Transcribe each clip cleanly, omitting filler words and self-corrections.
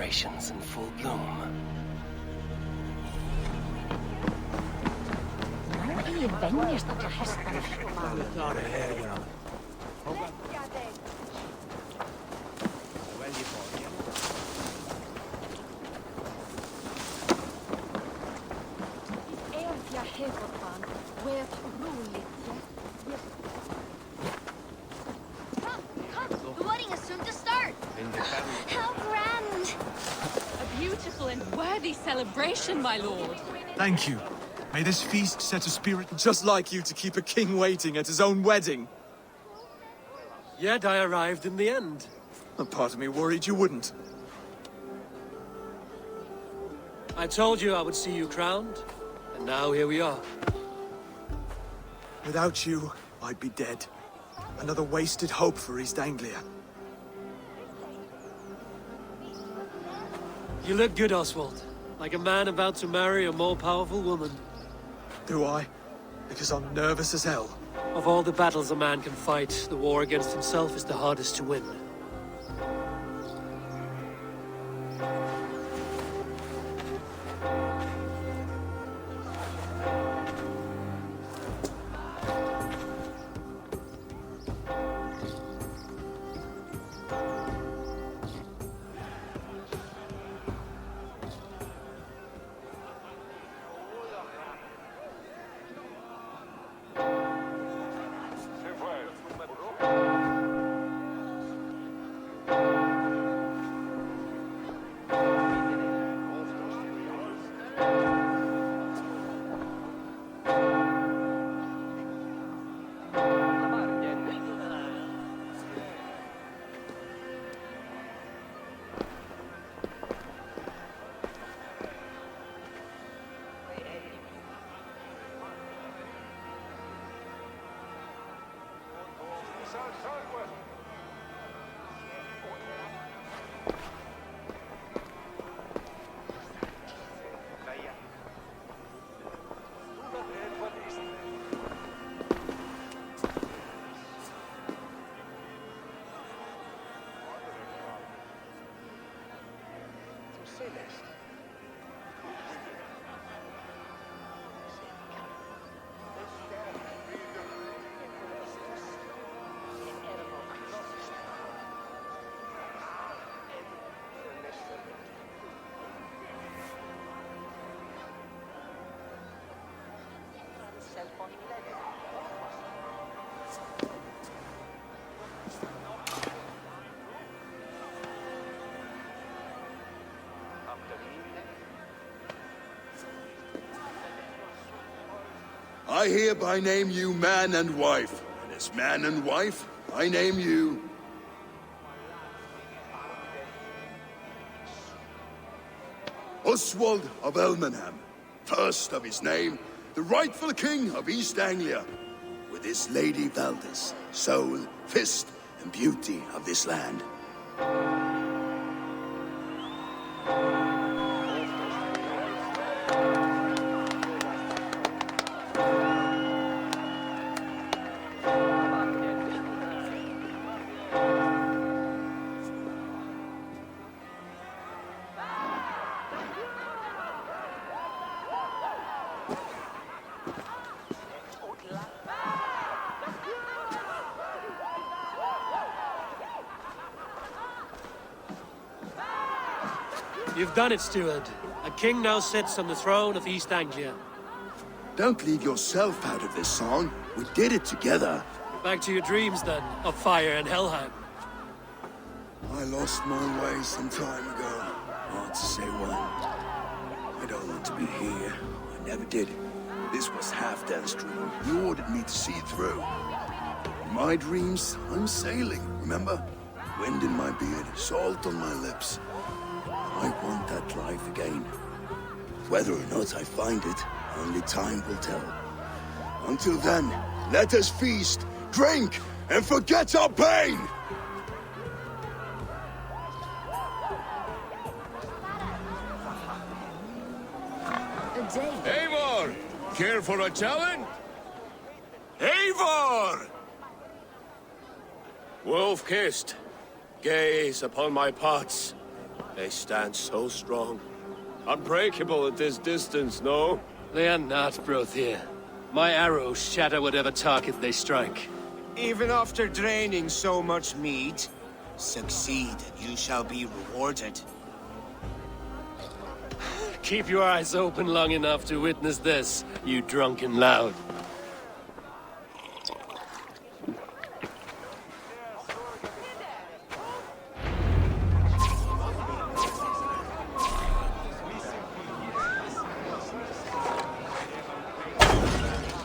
celebrations in full bloom. Ei venjasta hästänä. Ja helpotaan. Weet roligt. Come! The wedding is soon to start! How grand! A beautiful and worthy celebration, my lord. Thank you. May this feast set a spirit just like you to keep a king waiting at his own wedding. Yet I arrived in the end. A part of me worried you wouldn't. I told you I would see you crowned, and now here we are. Without you, I'd be dead. Another wasted hope for East Anglia. You look good, Oswald. Like a man about to marry a more powerful woman. Do I? Because I'm nervous as hell. Of all the battles a man can fight, the war against himself is the hardest to win. I hereby name you man and wife, and as man and wife, I name you... Oswald of Elmenham, first of his name, the rightful king of East Anglia, with his lady Valdis, soul, fist, and beauty of this land. You've done it, steward. A king now sits on the throne of East Anglia. Don't leave yourself out of this song. We did it together. Back to your dreams, then, of fire and Helheim. I lost my way some time ago. Hard to say when. I don't want to be here. I never did. This was Halfdan's dream. He ordered me to see it through. In my dreams, I'm sailing, remember? Wind in my beard, salt on my lips. I want that life again. Whether or not I find it, only time will tell. Until then, let us feast, drink, and forget our pain! Eivor! Care for a challenge? Eivor! Wolf-kissed, gaze upon my parts. They stand so strong. Unbreakable at this distance, no? They are not, Brothir. My arrows shatter whatever target they strike. Even after draining so much meat, succeed and you shall be rewarded. Keep your eyes open long enough to witness this, you drunken loud.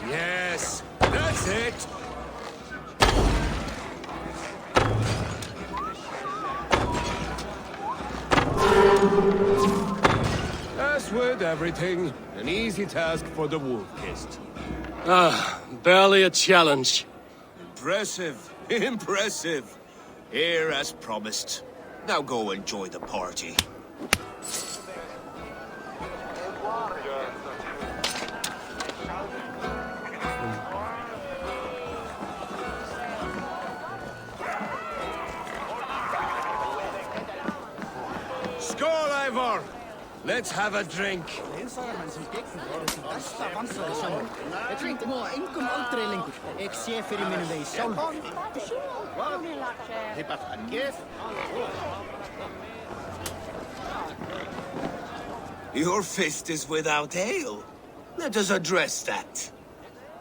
Yes, that's it! As with everything, an easy task for the wolf-kissed. Ah, barely a challenge. Impressive, impressive. Here as promised. Now go enjoy the party. Skål, Eivor! Let's have a drink. Ég trengti nú á engum aldrei lengur. Ég sé fyrir mínu vegi sjálfur. Your fist is without ale. Let us address that.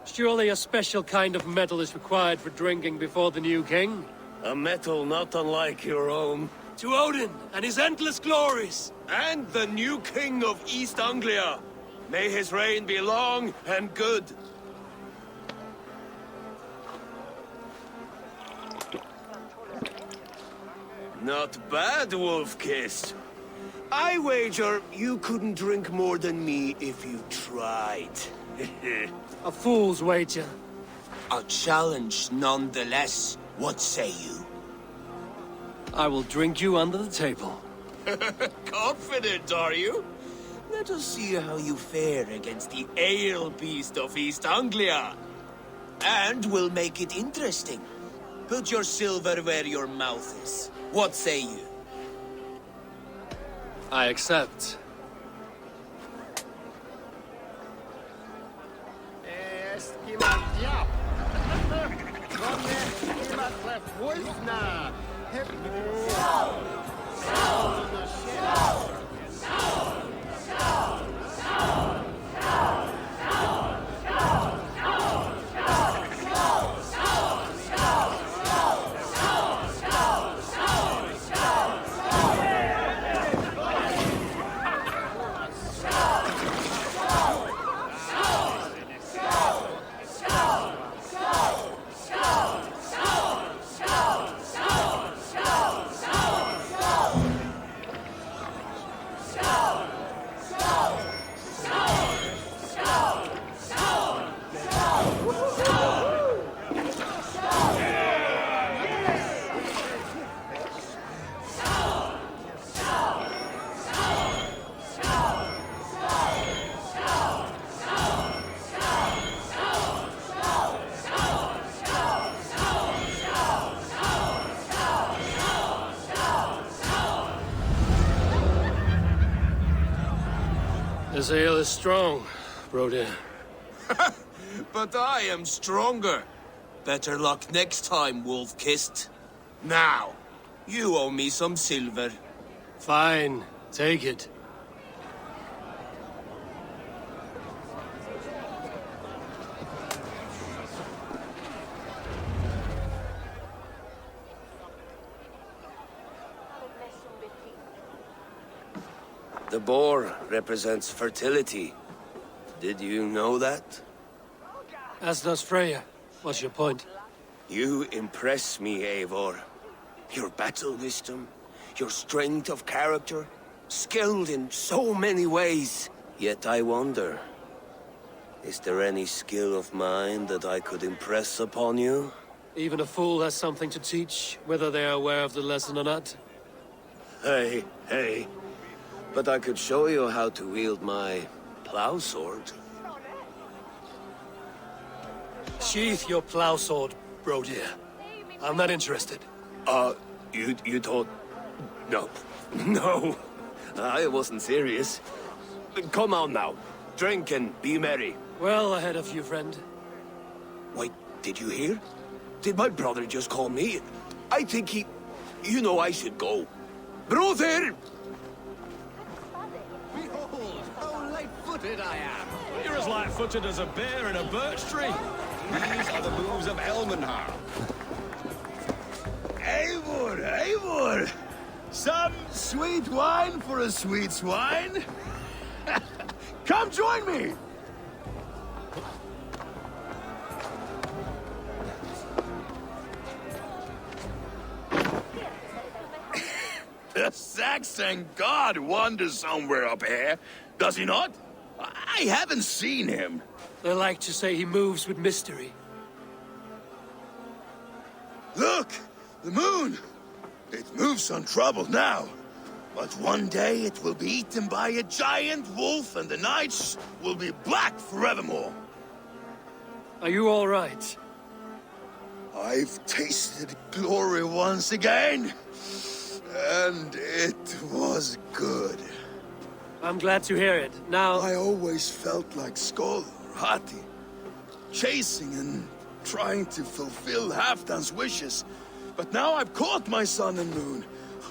Surely a special kind of metal is required for drinking before the new king? A metal not unlike your own. To Odin and his endless glories! And the new king of East Anglia. May his reign be long and good. Not bad, Wolf-Kissed. I wager you couldn't drink more than me if you tried. A fool's wager. A challenge nonetheless. What say you? I will drink you under the table. Confident, are you? Let us see how you fare against the ale beast of East Anglia. And we'll make it interesting. Put your silver where your mouth is. What say you? I accept. This ale is strong, Brodir. But I am stronger. Better luck next time, Wolf-Kissed. Now, you owe me some silver. Fine, take it. The boar represents fertility. Did you know that? As does Freya. What's your point? You impress me, Eivor. Your battle wisdom, your strength of character, skilled in so many ways. Yet I wonder, is there any skill of mine that I could impress upon you? Even a fool has something to teach, whether they are aware of the lesson or not. Hey, hey. But I could show you how to wield my plow sword. Sheath your plow sword, Brodir. I'm not interested. You thought... No, No, I wasn't serious. Come on now. Drink and be merry. Well ahead of you, friend. Wait, did you hear? Did my brother just call me? I think he... You know I should go. Brother! Behold, how light-footed I am. You're as light-footed as a bear in a birch tree. These are the moves of Elmenhar. Eivor, Eivor! Some sweet wine for a sweet swine? Come join me! The Saxon god wanders somewhere up here, does he not? I haven't seen him. They like to say he moves with mystery. Look! The moon! It moves untroubled now. But one day it will be eaten by a giant wolf and the nights will be black forevermore. Are you all right? I've tasted glory once again. And it was good. I'm glad to hear it. Now... I always felt like Skoll or Hati. Chasing and trying to fulfill Halfdan's wishes. But now I've caught my sun and moon.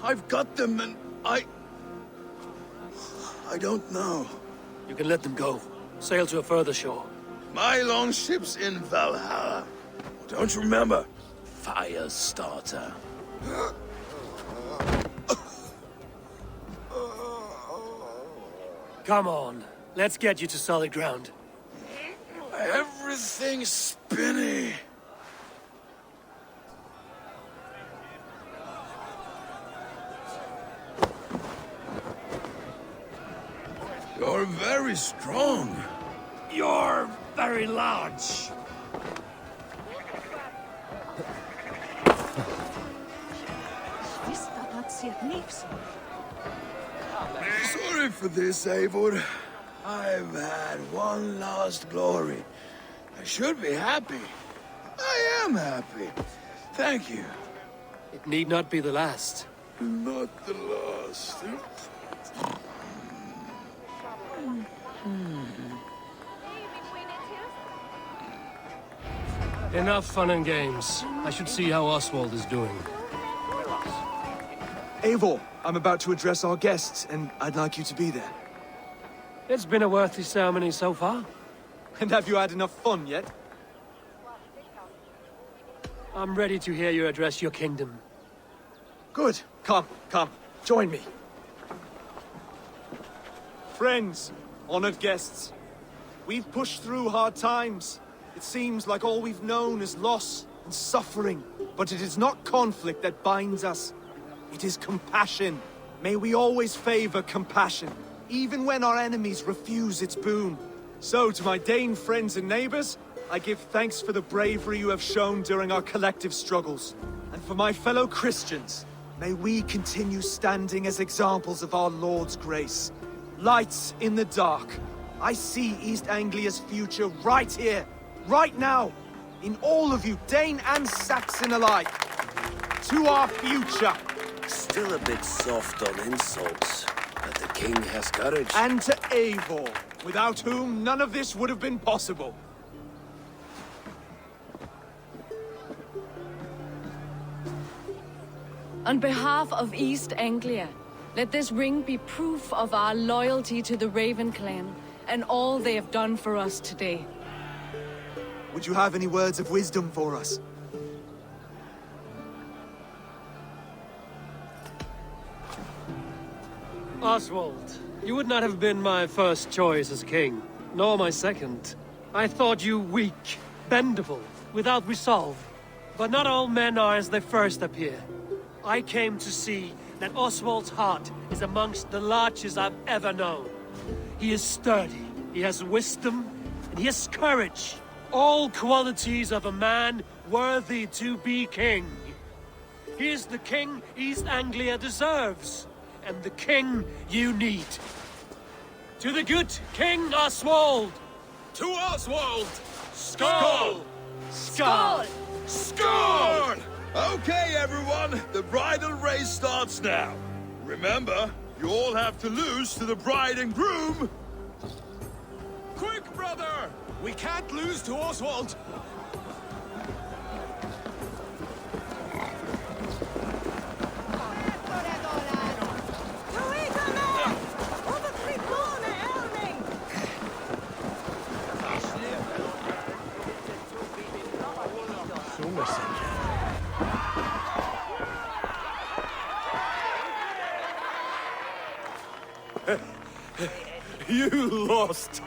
I've got them and I don't know. You can let them go. Sail to a further shore. My longship's in Valhalla. Don't you remember? Firestarter. Come on. Let's get you to solid ground. Everything's spinny. You're very strong. You're very large. Sorry for this, Eivor. I've had one last glory. I should be happy. I am happy. Thank you. It need not be the last. Not the last. Enough fun and games. I should see how Oswald is doing. Eivor, I'm about to address our guests, and I'd like you to be there. It's been a worthy ceremony so far. And have you had enough fun yet? I'm ready to hear you address your kingdom. Good. Come, join me. Friends, honored guests, we've pushed through hard times. It seems like all we've known is loss and suffering, but it is not conflict that binds us. It is compassion. May we always favor compassion, even when our enemies refuse its boon. So, to my Dane friends and neighbors, I give thanks for the bravery you have shown during our collective struggles. And for my fellow Christians, may we continue standing as examples of our Lord's grace. Lights in the dark. I see East Anglia's future right here, right now, in all of you, Dane and Saxon alike. To our future. Still a bit soft on insults, but the king has courage. And to Eivor, without whom none of this would have been possible. On behalf of East Anglia, let this ring be proof of our loyalty to the Raven clan and all they have done for us today. Would you have any words of wisdom for us? Oswald, you would not have been my first choice as king, nor my second. I thought you weak, bendable, without resolve. But not all men are as they first appear. I came to see that Oswald's heart is amongst the largest I've ever known. He is sturdy, he has wisdom, and he has courage. All qualities of a man worthy to be king. He is the king East Anglia deserves, and the king you need. To the good King Oswald! To Oswald! Skål! Skål! Skål! Okay, everyone, the bridal race starts now. Remember, you all have to lose to the bride and groom! Quick, brother! We can't lose to Oswald! You lost!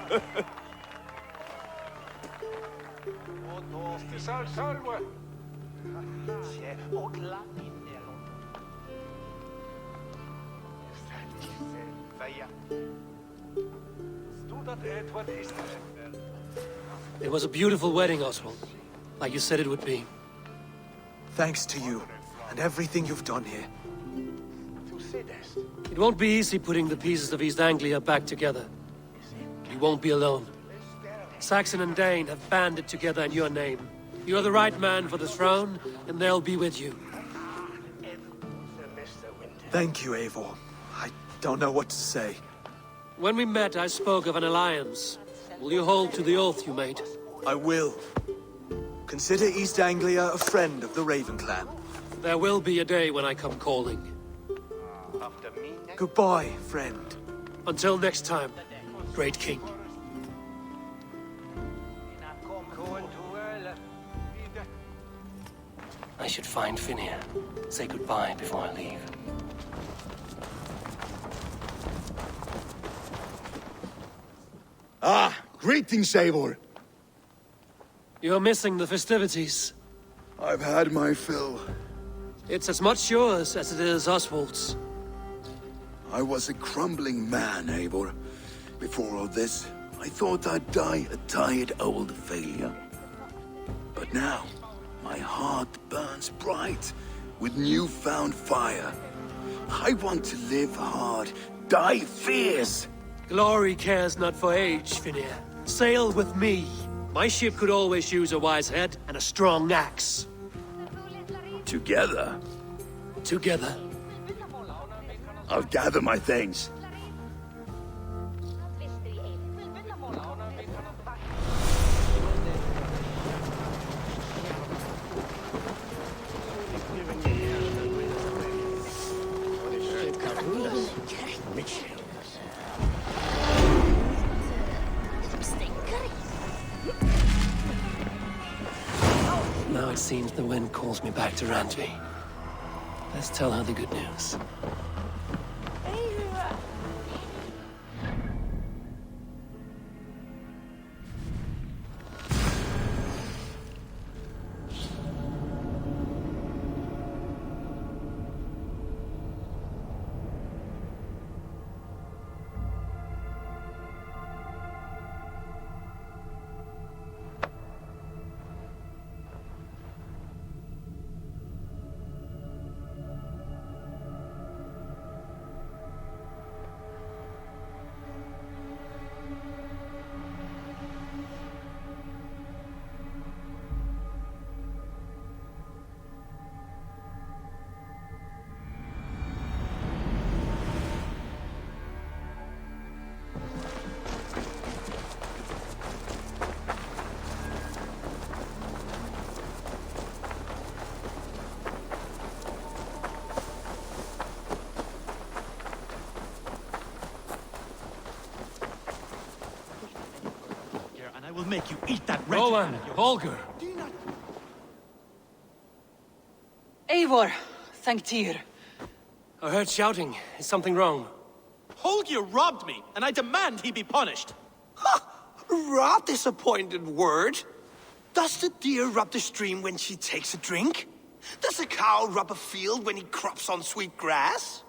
It was a beautiful wedding, Oswald. Like you said it would be. Thanks to you, and everything you've done here. It won't be easy putting the pieces of East Anglia back together. You won't be alone. Saxon and Dane have banded together in your name. You are the right man for the throne, and they'll be with you. Thank you, Eivor. I don't know what to say. When we met, I spoke of an alliance. Will you hold to the oath you made? I will. Consider East Anglia a friend of the Raven clan. There will be a day when I come calling. Goodbye, friend. Until next time, great king. I should find Finir. Say goodbye before I leave. Ah, greetings, Eivor. You're missing the festivities. I've had my fill. It's as much yours as it is Oswald's. I was a crumbling man, Eivor. Before all this, I thought I'd die a tired old failure. But now, my heart burns bright with newfound fire. I want to live hard, die fierce. Glory cares not for age, Finir. Sail with me. My ship could always use a wise head and a strong axe. Together, Together. I'll gather my things. Now it seems the wind calls me back to Randvi. Let's tell her the good news. I will make you eat that red. Rowan, Holger. Eivor, thank Tyr. I heard shouting. Is something wrong? Holger robbed me, and I demand he be punished. Rot disappointed word. Does the deer rub the stream when she takes a drink? Does a cow rub a field when he crops on sweet grass?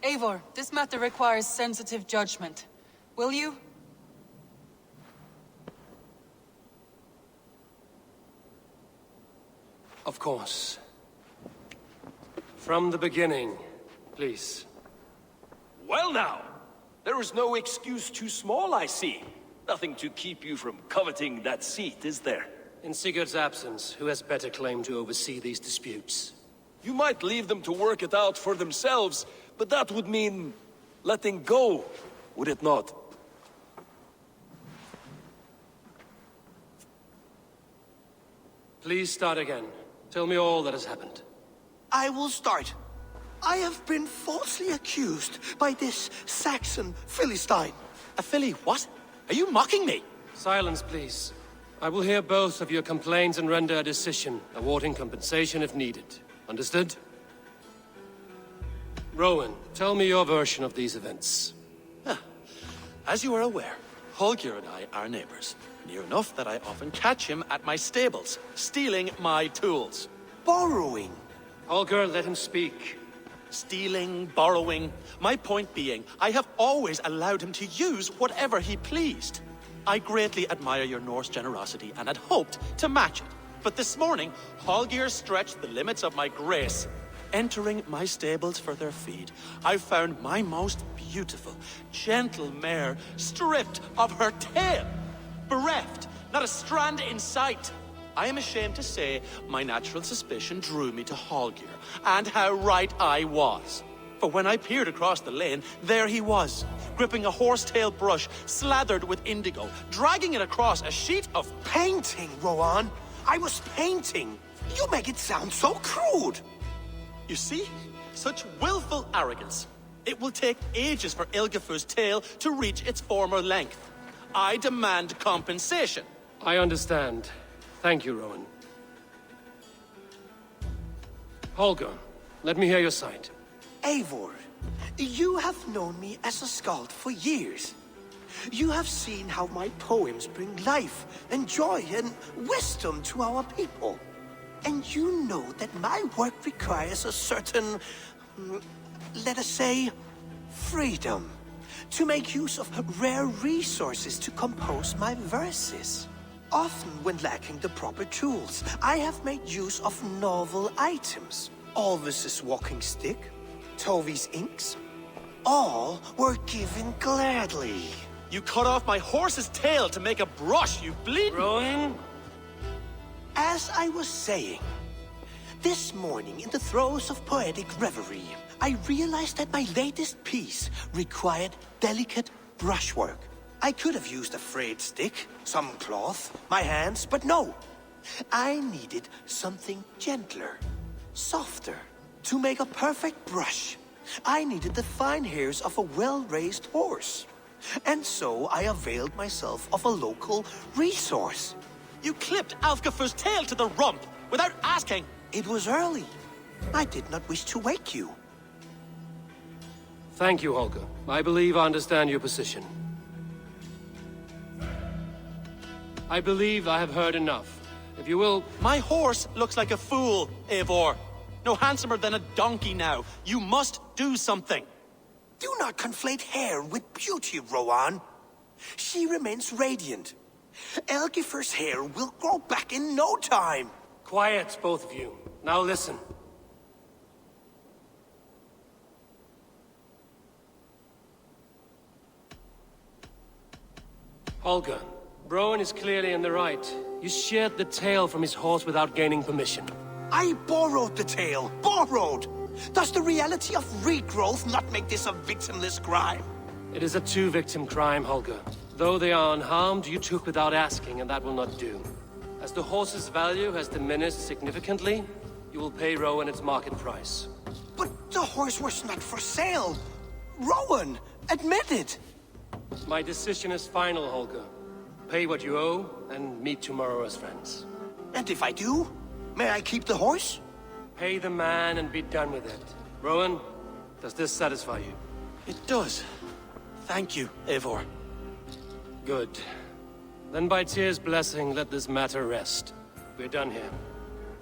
Eivor, this matter requires sensitive judgment. Will you? Of course. From the beginning, please. Well now, there is no excuse too small, I see. Nothing to keep you from coveting that seat, is there? In Sigurd's absence, who has better claim to oversee these disputes? You might leave them to work it out for themselves, But that would mean letting go, would it not? Please start again. Tell me all that has happened. I will start. I have been falsely accused by this Saxon Philistine. A Philly what? Are you mocking me? Silence, please. I will hear both of your complaints and render a decision, awarding compensation if needed. Understood? Rowan, tell me your version of these events. As you are aware, Holger and I are neighbors. Near enough that I often catch him at my stables, stealing my tools. Borrowing. Holger, let him speak. Stealing, borrowing. My point being, I have always allowed him to use whatever he pleased. I greatly admire your Norse generosity and had hoped to match it. But this morning, Holger stretched the limits of my grace. Entering my stables for their feed, I found my most beautiful, gentle mare stripped of her tail. Bereft, not a strand in sight. I am ashamed to say my natural suspicion drew me to Holger, and how right I was. For when I peered across the lane, there he was, gripping a horsetail brush slathered with indigo, dragging it across a sheet of painting, Rowan. I was painting. You make it sound so crude. You see? Such willful arrogance. It will take ages for Ilgifu's tail to reach its former length. I demand compensation. I understand. Thank you, Rowan. Holger, let me hear your side. Eivor, you have known me as a skald for years. You have seen how my poems bring life and joy and wisdom to our people. And you know that my work requires a certain, let us say, freedom. To make use of rare resources to compose my verses. Often when lacking the proper tools, I have made use of novel items. Alvis's walking stick, Tovi's inks, all were given gladly. You cut off my horse's tail to make a brush, you bleed. Rowan? As I was saying, this morning in the throes of poetic reverie, I realized that my latest piece required delicate brushwork. I could have used a frayed stick, some cloth, my hands, but no. I needed something gentler, softer. To make a perfect brush, I needed the fine hairs of a well-raised horse. And so I availed myself of a local resource. You clipped Alfgafu's tail to the rump without asking. It was early. I did not wish to wake you. Thank you, Holger. I believe I understand your position. I believe I have heard enough. If you will... My horse looks like a fool, Eivor. No handsomer than a donkey now. You must do something. Do not conflate hair with beauty, Rowan. She remains radiant. Elgifer's hair will grow back in no time. Quiet, both of you. Now listen. Holger, Rowan is clearly in the right. You sheared the tail from his horse without gaining permission. I borrowed the tail. Borrowed! Does the reality of regrowth not make this a victimless crime? It is a two-victim crime, Holger. Though they are unharmed, you took without asking, and that will not do. As the horse's value has diminished significantly, you will pay Rowan its market price. But the horse was not for sale. Rowan, admit it. My decision is final, Holger. Pay what you owe, and meet tomorrow as friends. And if I do, may I keep the horse? Pay the man and be done with it. Rowan, does this satisfy you? It does. Thank you, Eivor. Good. Then by Tyr's blessing, let this matter rest. We're done here.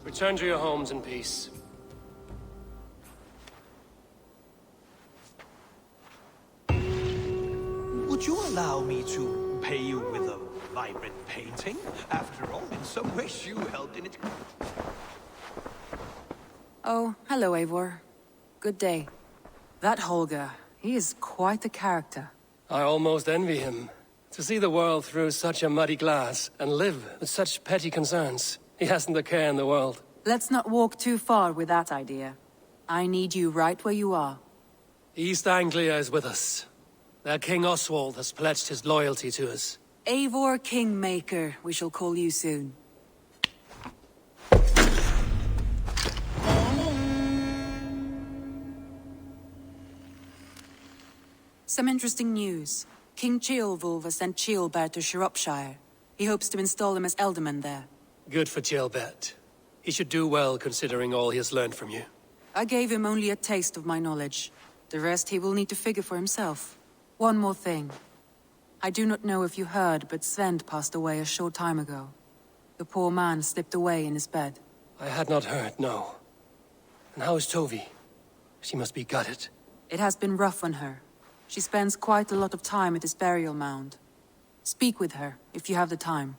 Return to your homes in peace. Would you allow me to pay you with a vibrant painting? After all, in some ways you helped in it. Oh, hello, Eivor. Good day. That Holger, he is quite the character. I almost envy him. To see the world through such a muddy glass, and live with such petty concerns. He hasn't a care in the world. Let's not walk too far with that idea. I need you right where you are. East Anglia is with us. Their King Oswald has pledged his loyalty to us. Eivor Kingmaker, we shall call you soon. Some interesting news. King Ceolwulf has sent Ceolbert to Shropshire. He hopes to install him as Elderman there. Good for Ceolbert. He should do well considering all he has learned from you. I gave him only a taste of my knowledge. The rest he will need to figure for himself. One more thing. I do not know if you heard, but Sven passed away a short time ago. The poor man slipped away in his bed. I had not heard, no. And how is Tovi? She must be gutted. It has been rough on her. She spends quite a lot of time at his burial mound. Speak with her, if you have the time.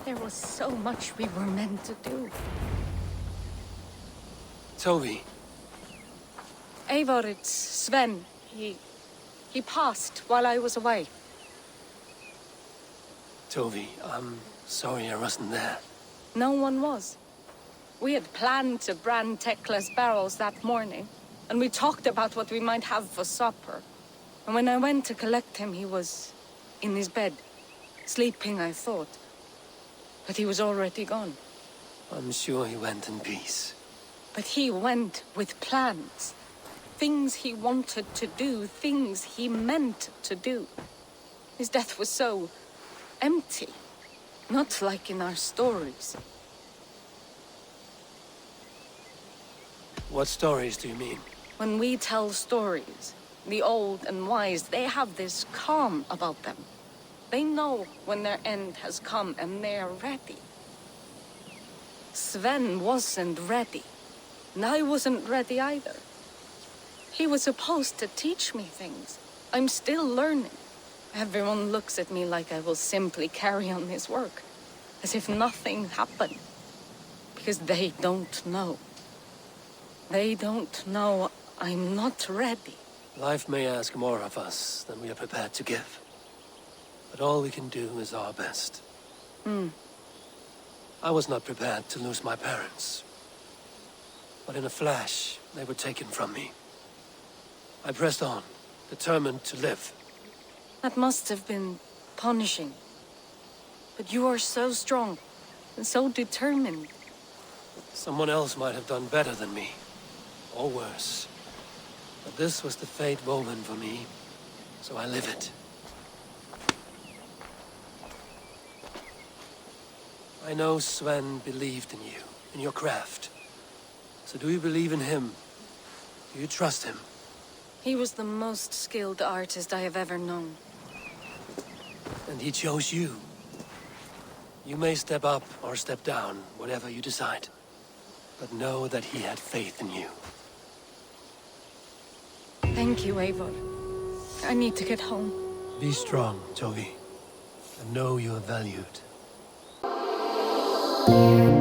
There was so much we were meant to do. Tovi. Eivor, it's Sven. He passed while I was away. Tovi, I'm sorry I wasn't there. No one was. We had planned to brand Tekla's barrels that morning, and we talked about what we might have for supper. And when I went to collect him, he was in his bed. Sleeping, I thought. But he was already gone. I'm sure he went in peace. But he went with plans. Things he wanted to do, things he meant to do. His death was so empty. Not like in our stories. What stories do you mean? When we tell stories, the old and wise, they have this calm about them. They know when their end has come and they're ready. Sven wasn't ready. And I wasn't ready either. He was supposed to teach me things. I'm still learning. Everyone looks at me like I will simply carry on his work. As if nothing happened. Because they don't know. They don't know I'm not ready. Life may ask more of us than we are prepared to give. But all we can do is our best. I was not prepared to lose my parents. But in a flash, they were taken from me. I pressed on, determined to live. That must have been punishing. But you are so strong and so determined. Someone else might have done better than me. Or worse. But this was the fate woven for me, so I live it. I know Sven believed in you, in your craft. So do you believe in him? Do you trust him? He was the most skilled artist I have ever known. And he chose you. You may step up or step down, whatever you decide. But know that he had faith in you. Thank you, Eivor. I need to get home. Be strong, Tovi. And know you are valued. Yeah.